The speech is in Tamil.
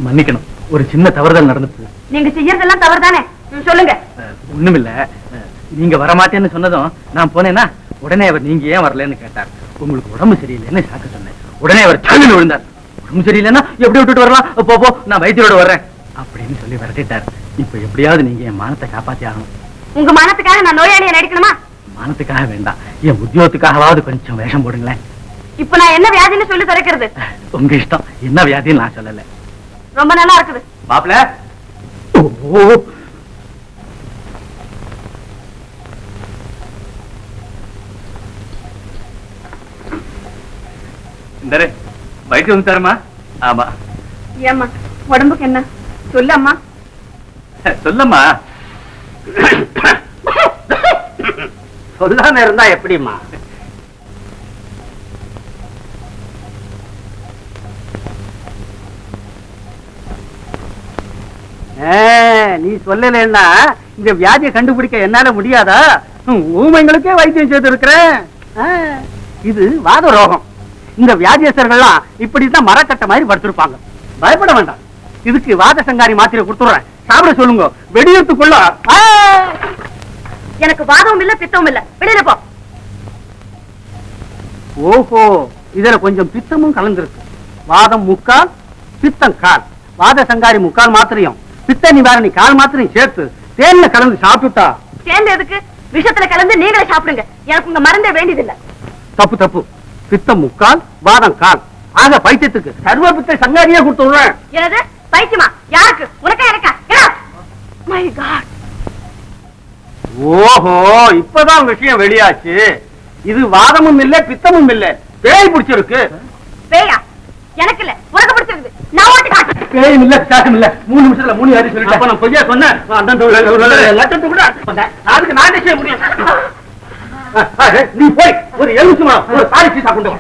மன்னிக்கணும், ஒரு சின்ன தவறுதல் நடந்துச்சு. நீங்க செய்யறதெல்லாம் தவறுதானே, சொல்லுங்க. ஒண்ணுமில்ல, நீங்க வரமாட்டேன்னு சொன்னதும் நான் போனேன்னா உடனே அவர் நீங்க ஏன் வரலன்னு கேட்டார். உங்களுக்கு உடம்பு சரியில்லைன்னு சாக்க சொன்னேன். உடனே அவர் சல்லுன்னு விழுந்தார். உடம்பு சரியில்லைன்னா எப்படி விட்டுட்டு வரலாம், போ நான் வைத்தியரோட வர்றேன் அப்படின்னு சொல்லி விரட்டிட்டார். இப்ப எப்படியாவது நீங்க என் மானத்தை காப்பாத்தி ஆகணும். உங்க மானத்துக்காக நான் நோயாளியை நடிக்கணுமா? மானத்துக்காக வேண்டாம், என் உத்தியோகத்துக்காகவாவது கொஞ்சம் வேஷம் போடுங்களேன். இப்ப நான் என்ன வியாதின்னு சொல்லி துறைக்கிறது? உங்க இஷ்டம், என்ன வியாதின்னு நான் சொல்லல. ரொம்ப நல்லா இருக்குது. மாப்ள, வயிற்று வந்து தரமா? ஆமா. ஏம்மா உடம்புக்கு என்ன சொல்லு அம்மா. சொல்லம்மா. சொல்லாம இருந்தா எப்படிமா? நீ சொல்லலன்னா இந்த வியாதியை கண்டுபிடிக்க என்னால முடியாதா? ஊமைங்களுக்கே வைத்தியம் செய்து இருக்கிறேன். இது வாத ரோகம். இந்த வியாதியஸ்தர்கள்லாம் இப்படிதான் மரக்கட்ட மாதிரி படுத்திருப்பாங்க. பயப்பட வேண்டாம், இதுக்கு வாத சங்காரி மாத்திரை கொடுத்துறேன், சாப்பிட சொல்லுங்க. வெடியத்துக்குள்ள எனக்கு வாதமும் இல்ல பித்தமும் இல்ல, வெளியில போ. ஓஹோ, இதுல கொஞ்சம் பித்தமும் கலந்துருக்கு. வாதம் முக்கால், பித்தம் கால். வாத சங்காரி முக்கால் மாத்திரையும் பித்த நிவாரணி கால் மாத்திரையும் சேர்த்து தேன்ல கலந்து சாப்பிட்டுட்டா. சேர்ந்து எதுக்கு? விஷத்துல கலந்து நீங்களே சாப்பிடுங்க, எனக்கு உங்க மருந்தே வேண்டியதில்லை. தப்பு தப்பு, பித்தம் முக்கால், வாதம் கால். ஆக பைத்தியத்துக்கு சர்வ பித்த சங்காரியே கொடுத்துடுறேன். எனது பைத்தியமா? யாருக்கு? உனக்கா எனக்கா? My god. ஓஹோ, இப்பதான் விஷயம் வெளியாச்சு. இது வாதமும் இல்ல பித்தமும் இல்ல, பேய் பிடிச்சிருக்கு. பேயா? எனக்கு இல்ல, உனக்கு பிடிச்சிருக்கு. நான் ஓட்டு காட்டு. பேயும் இல்ல சாகம் இல்ல, 3 நிமிஷத்துல 3 வாரி சொல்லிட்டேன். நான் பொய்யா சொன்னேன். லட்சத்துக்கு கூட அதுக்கு நான் செய்ய முடியும். நீ போய் ஒரு எலுமிச்சை ஒரு சாரி சீசா கொண்டு வா.